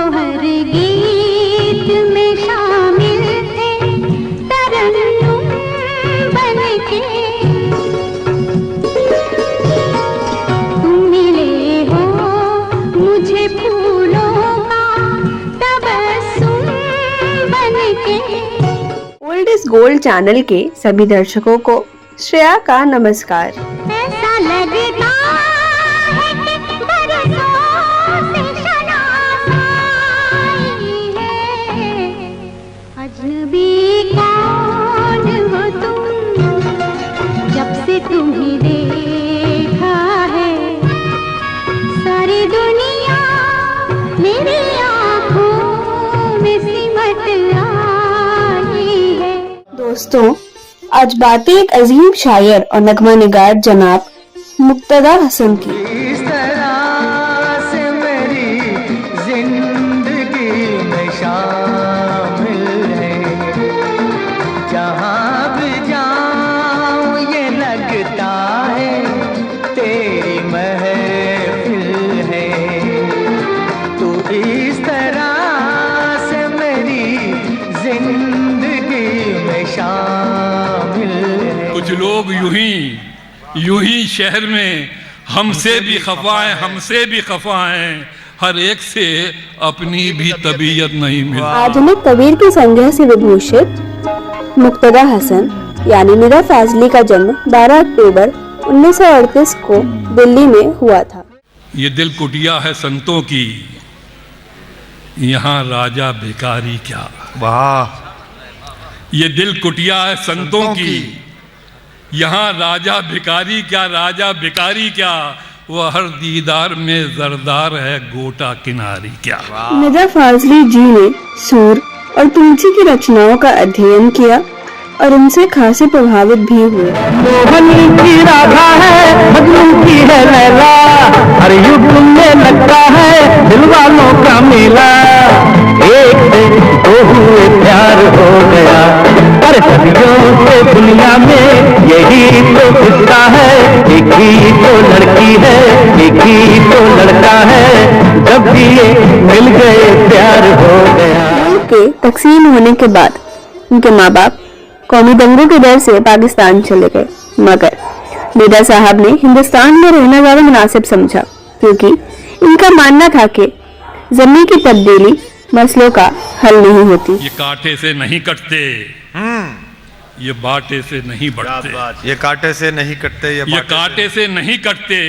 हर गीत में शामिल थे तरन्नुम बनके। तुम मिले हो मुझे फूलों का तबस्सुम बनके। ओल्ड इज गोल्ड चैनल के सभी दर्शकों को श्रेया का नमस्कार। ऐसा लगता है कि बरसों से शनाई है। अजनबी कौन हो तुम, जब से तुम्हें देखा है सारी दुनिया मेरी आँखों में सिमट आई है। दोस्तों, आज बातें एक अजीम शायर और नगमा निगार जनाब मुक्तदा हसन की। इस तरह से मेरी जिंदगी में शामिल है, जहाँ भी जाऊँ ये लगता है तेरी महफिल है। तो इस तरह से मेरी जिंदगी में शामिल है। कुछ लोग यूं ही शहर में हमसे भी खफा हैं, हर एक से अपनी भी तबीयत नहीं मिलती। आधुनिक कबीर की संज्ञा से विभूषित मुक्तदा हसन यानी निदा फाजली का जन्म 12 अक्टूबर 1938 को दिल्ली में हुआ था। ये दिल कुटिया है संतों की, यहाँ राजा भिखारी क्या। वाह। ये दिल कुटिया है संतों की, यहाँ राजा भिखारी क्या, वह हर दीदार में जरदार है गोटा किनारी क्या। निदा फाजली जी ने सूर और तुलसी की रचनाओं का अध्ययन किया और उनसे खासे प्रभावित भी हुए। मोहनी की राधा है, मजनू की है लैला, हर युग में लगता है दिल वालों का मेला। एक से दो हुए प्यार हो गया, हर सदियों से दुनिया में यही तो किस्सा है। एक ही तो लड़की है, एक ही तो लड़का है, जब भी ये मिल गए प्यार हो गया। मुल्क के तकसीम होने के बाद उनके माँ बाप कौमी दंगों के डर से पाकिस्तान चले गए, मगर निदा साहब ने हिंदुस्तान में रहना ज्यादा मुनासिब समझा, क्योंकि इनका मानना था कि जमीन की तब्दीली मसलों का हल नहीं होती। ये कांटे से नहीं कटते, ये बाटे से नहीं बढ़ते। ये कांटे से नहीं कटते, ये कांटे से नहीं कटते,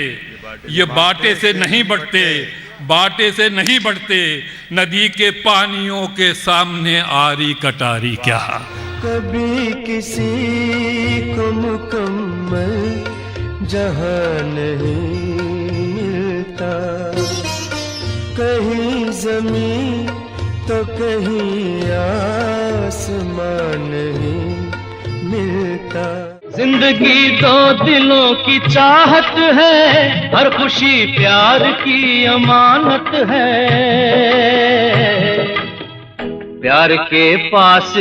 ये बाटे से नहीं बढ़ते, बाटे से नहीं बढ़ते। नदी के पानियों के सामने आरी कटारी क्या। कभी किसी को मुकम्मल जहां नहीं मिलता, कहीं जमीन तो कहीं आसमान नहीं मिलता। जिंदगी दो दिलों की चाहत है, हर खुशी प्यार की अमानत है। प्यार के पास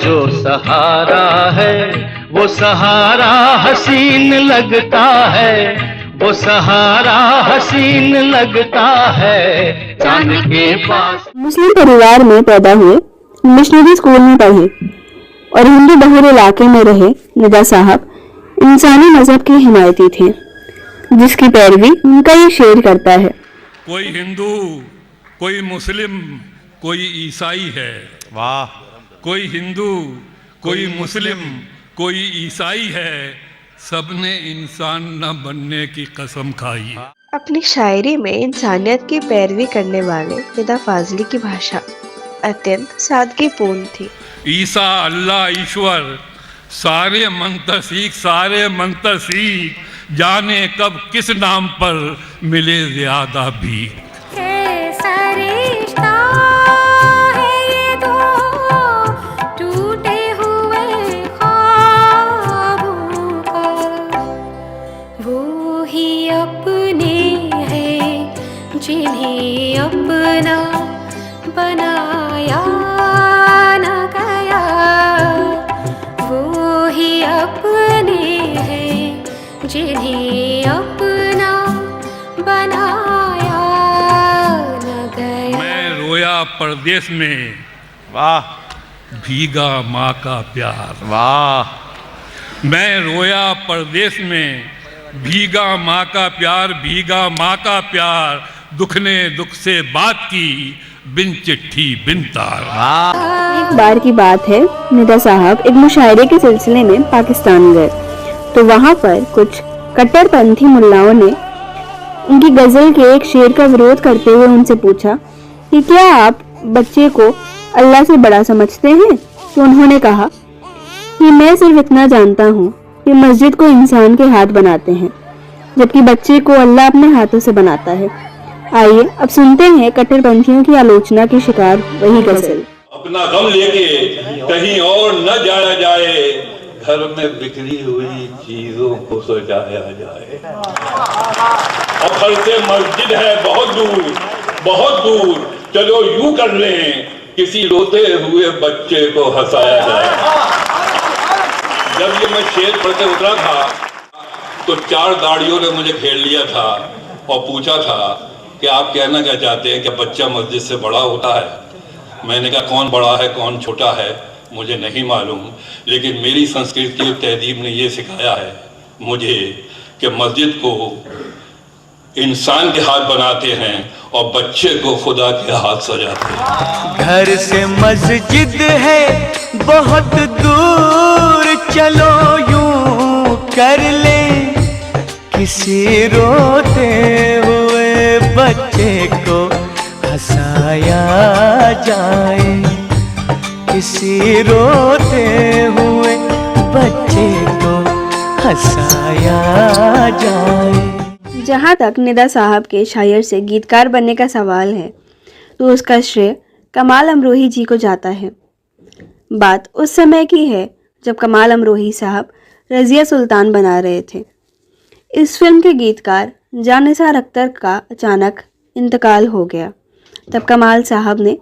जो सहारा है, वो सहारा हसीन लगता है, वो सहारा हसीन लगता है चांद के पास। मुस्लिम परिवार में पैदा हुए, मिशनरी स्कूल में पढ़े और हिंदू बहुल इलाके में रहे निदा साहब इंसानी मजहब के हिमायती थे, जिसकी पैरवी उनका ये शेर करता है। कोई हिंदू, कोई मुस्लिम, कोई ईसाई है। वाह। कोई हिंदू, कोई मुस्लिम, कोई ईसाई है, सबने इंसान न बनने की कसम खाई। अपनी शायरी में इंसानियत की पैरवी करने वाले निदा फाजली की भाषा अत्यंत सादगीपूर्ण थी। ईसा, अल्लाह, ईश्वर, सारे मंतर सीख, जाने कब किस नाम पर मिले ज्यादा भी। जिन्हें अपना बनाया न गया, वो ही अपने हैं जिन्हें अपना परदेश में, वाह भीगा माँ का प्यार। वाह। मैं रोया परदेश में, भीगा माँ का प्यार, भीगा माँ का प्यार, दुख ने दुख से बात की, बिन चिट्ठी बिन तार। एक बार की बात है, निदा साहब एक मुशायरे के सिलसिले में पाकिस्तान गए तो वहाँ पर कुछ कट्टरपंथी मुल्लाओं ने उनकी गजल के एक शेर का विरोध करते हुए उनसे पूछा कि क्या आप बच्चे को अल्लाह से बड़ा समझते हैं? तो उन्होंने कहा कि मैं सिर्फ इतना जानता हूँ कि मस्जिद को इंसान के हाथ बनाते हैं, जबकि बच्चे को अल्लाह अपने हाथों से बनाता है। आइए अब सुनते हैं कट्टरपंथियों की आलोचना के शिकार वही गजल। अपना गम लेके कहीं और न जाया जाए, घर में बिखरी हुई चीजों को सजाया जाए। अब घर से मस्जिद है बहुत दूर, बहुत दूर, चलो यूं कर लें, किसी रोते हुए बच्चे को हंसाया जाए। जब ये मैं शेर पढ़ते उतरा था तो 4 दाढ़ियों ने मुझे घेर लिया था और पूछा था कि आप कहना क्या चाहते हैं कि बच्चा मस्जिद से बड़ा होता है? मैंने कहा कौन बड़ा है कौन छोटा है मुझे नहीं मालूम, लेकिन मेरी संस्कृति और तहजीब ने ये सिखाया है मुझे कि मस्जिद को इंसान के हाथ बनाते हैं और बच्चे को खुदा के हाथ सजाते हैं। घर से मस्जिद है बहुत दूर, चलो यूं कर ले, किसी रोते हुए बच्चे को हंसाया जाए, किसी रोते हुए बच्चे को हंसाया जाए। जहाँ तक निदा साहब के शायर से गीतकार बनने का सवाल है तो उसका श्रेय कमाल अमरोही जी को जाता है। बात उस समय की है जब कमाल अमरोही साहब रज़िया सुल्तान बना रहे थे। इस फिल्म के गीतकार जानिसार अख्तर का अचानक इंतकाल हो गया। तब कमाल साहब ने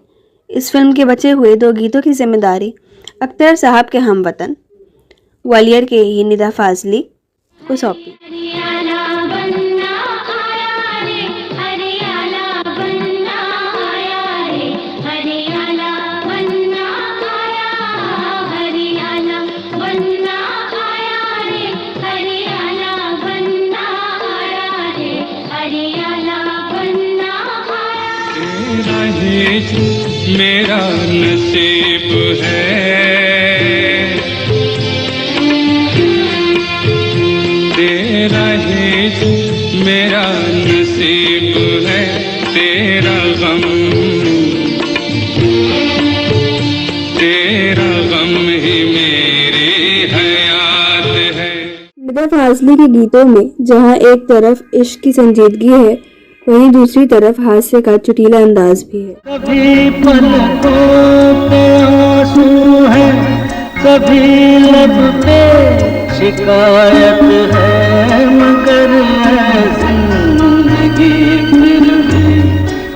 इस फिल्म के बचे हुए 2 गीतों की जिम्मेदारी अख्तर साहब के हमवतन ग्वालियर के ही निदा फाजली को सौंपी। मेरा नसीब है, तेरा ही मेरा नसीब है, तेरा गम ही मेरी हयात है। निदा फाजली के गीतों में जहाँ एक तरफ इश्क की संजीदगी है, वहीं दूसरी तरफ हास्य का चुटीला अंदाज भी है। कभी पलकों पे आंसू है, कभी लब पे शिकायत है, मगर है जिंदगी फिर भी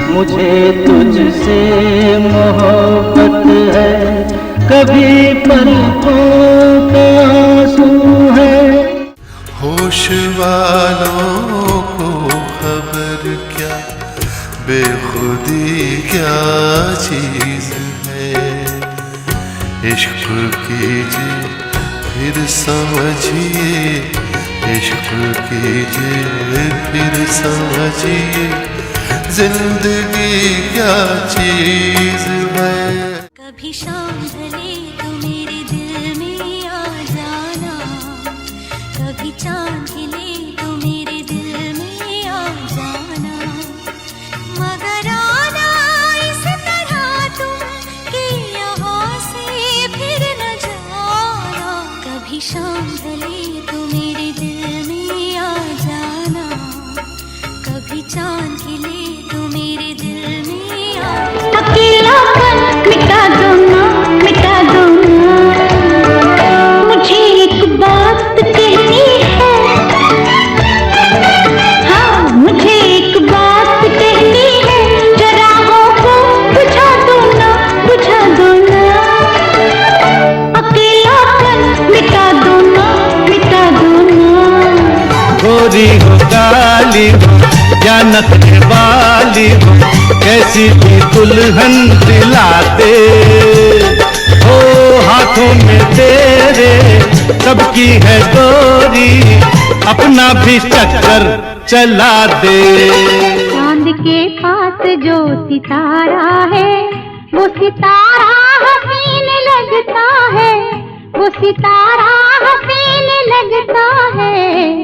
मुझे तुझसे मोहब्बत है। कभी पलकों पे आंसू है। होश वालों को खबर क्या, बेखुदी क्या चीज है। इश्क कीजिए फिर समझिए, इश्क कीजिए फिर समझिए, जिंदगी क्या चीज है। कभी शाम ढले तो मेरे दिल में आ जाना, कभी चांद खिले तो मेरे दिल में आ जाना, मगर आना इस तरह तुम कि यहाँ से फिर न जाना। कभी शाम ढले तो मेरे दिल में आ जाना, कभी चांद खिले तो मेरे दिल में आ जाना। अकेलापन मिटा दो ना, मिटा दो ना, मुझे एक बात कहनी है। हाँ मुझे एक बात कहनी है, जरा को बुझा दो ना, बुझा दो ना। अकेलापन मिटा दो ना, मिटा दो ना। गोरी हो काली हो क्या नखरे वाली हो, कैसी भी दुल्हन दिलाते हो, हाथों में तेरे सबकी है डोरी, अपना भी चक्कर चला दे। चांद के पास जो सितारा है, वो सितारा हसीन लगता है, वो सितारा हसीन लगता है।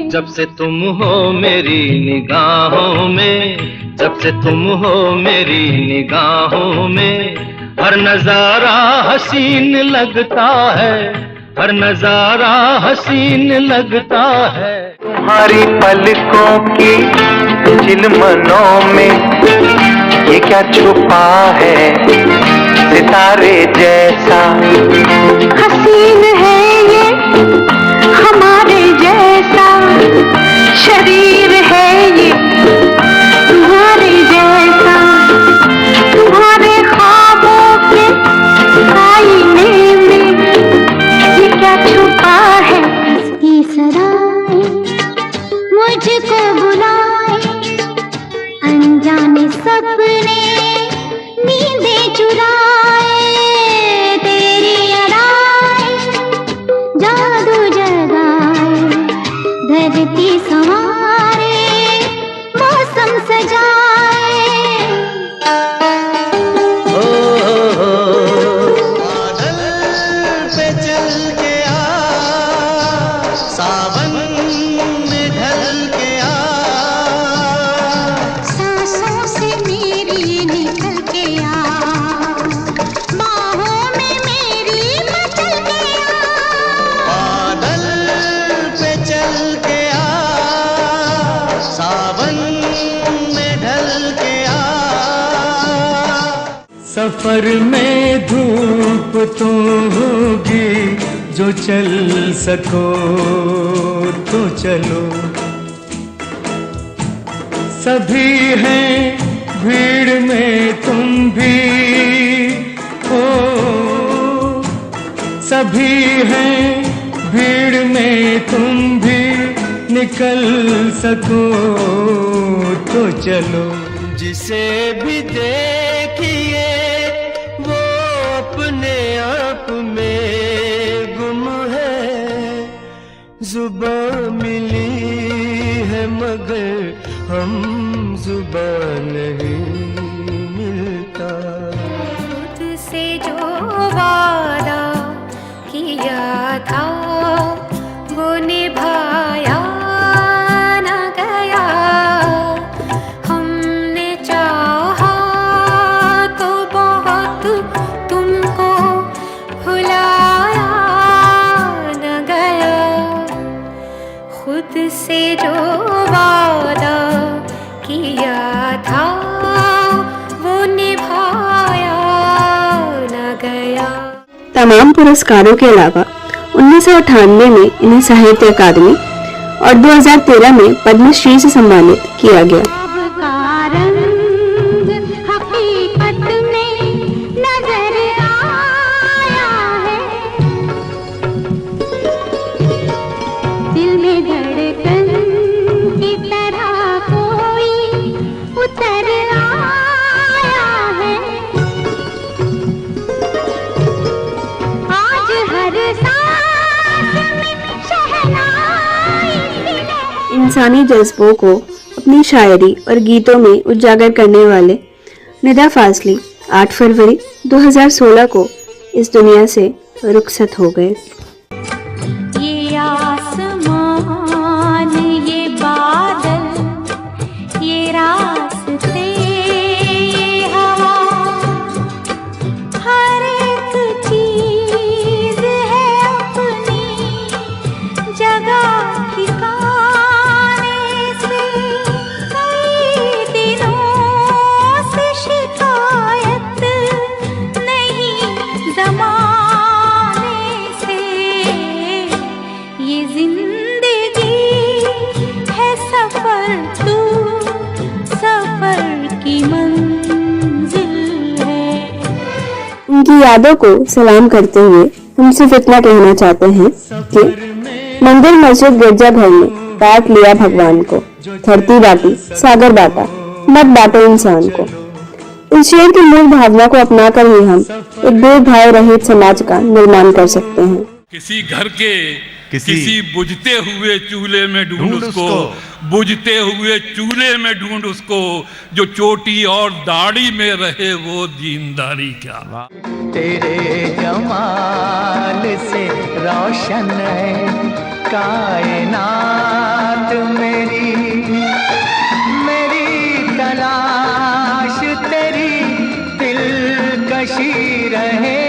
जब से तुम हो मेरी निगाहों में, जब से तुम हो मेरी निगाहों में, हर नजारा हसीन लगता है, हर नजारा हसीन लगता है। तुम्हारी पलकों की झिलमनों में ये क्या छुपा है, सितारे जैसा हसीन है ये हमारे जैसा, शरीर है ये तुम्हारे जैसा, तुम्हारे ख्वाबों के आईने में ये क्या छुपा है। इसकी सदाएं मुझको बुलाए, अनजाने सपने नींदें चुराए, तेरी अदाएं जादू जगाए, धरती संवारे मौसम सजाए। बादल पे चल के आ, सावन में ढल के आ, सांसों से मेरी निकल के आ, बाहों में मेरी मचल के आ। बादल पे चल के आ, सावन में ढल के आ। सफर में धूप तो होगी, जो चल सको तो चलो, सभी हैं भीड़ में तुम भी हो, सभी हैं भीड़ में तुम भी, निकल सको तो चलो। जिसे भी देखिए वो अपने आप में गुम है, जुबान मिली है मगर हम जुबान नहीं मिलता। खुद से जो वादा किया था वो निभाया न गया, हमने चाहा तो बहुत तुमको भुलाया न गया। खुद से जो वादा किया था वो निभाया न गया। तमाम पुरस्कारों के अलावा 1998 में इन्हें साहित्य अकादमी और 2013 में पद्मश्री से सम्मानित किया गया। अब का रंग हकीकत में नजर आया है, दिल में धड़कन की तरह कोई उतर आया है। आज हर सांस में शहनाई सी लहर। इंसानी जज्बों को अपनी शायरी और गीतों में उजागर करने वाले निदा फाजली 8 फरवरी 2016 को इस दुनिया से रुखसत हो गए। ये आसमान, ये बादल, ये रास्ते, ये हवा, हर एक चीज है अपनी जगह ठिकाने से। कई दिनों से शिकायत नहीं ज़माने से, ये जिंदगी है सफर, तू सफर की मंजिल है। उनकी यादों को सलाम करते हुए हम सिर्फ इतना कहना चाहते हैं कि मंदिर मस्जिद गिरजाघर में बांट लिया भगवान को, धरती बांटी सागर बांटा, मत बांटो इंसान को। इस शेर की मूल भावना को अपनाकर ही हम एक भेदभाव रहित समाज का निर्माण कर सकते हैं। किसी घर के किसी बुझते हुए चूल्हे में ढूंढ उसको, बुझते हुए चूल्हे में ढूंढ उसको, जो चोटी और दाढ़ी में रहे वो दीनदारी क्या। तेरे जमाल से रोशन है कायनात मेरी, मेरी तलाश तेरी दिलकशी रहे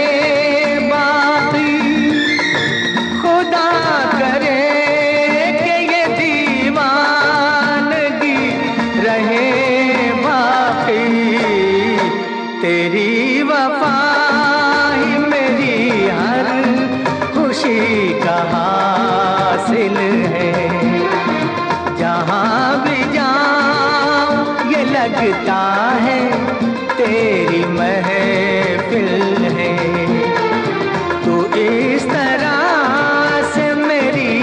बाकी, खुदा करे कि ये दीवानगी रहे बाकी, तेरी वफा ही मेरी हर खुशी का हासिल है। जहाँ भी जाऊं ये लगता है तेरी महफिल है। तू इस तरह से मेरी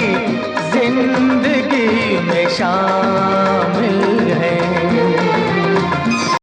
जिंदगी में शामिल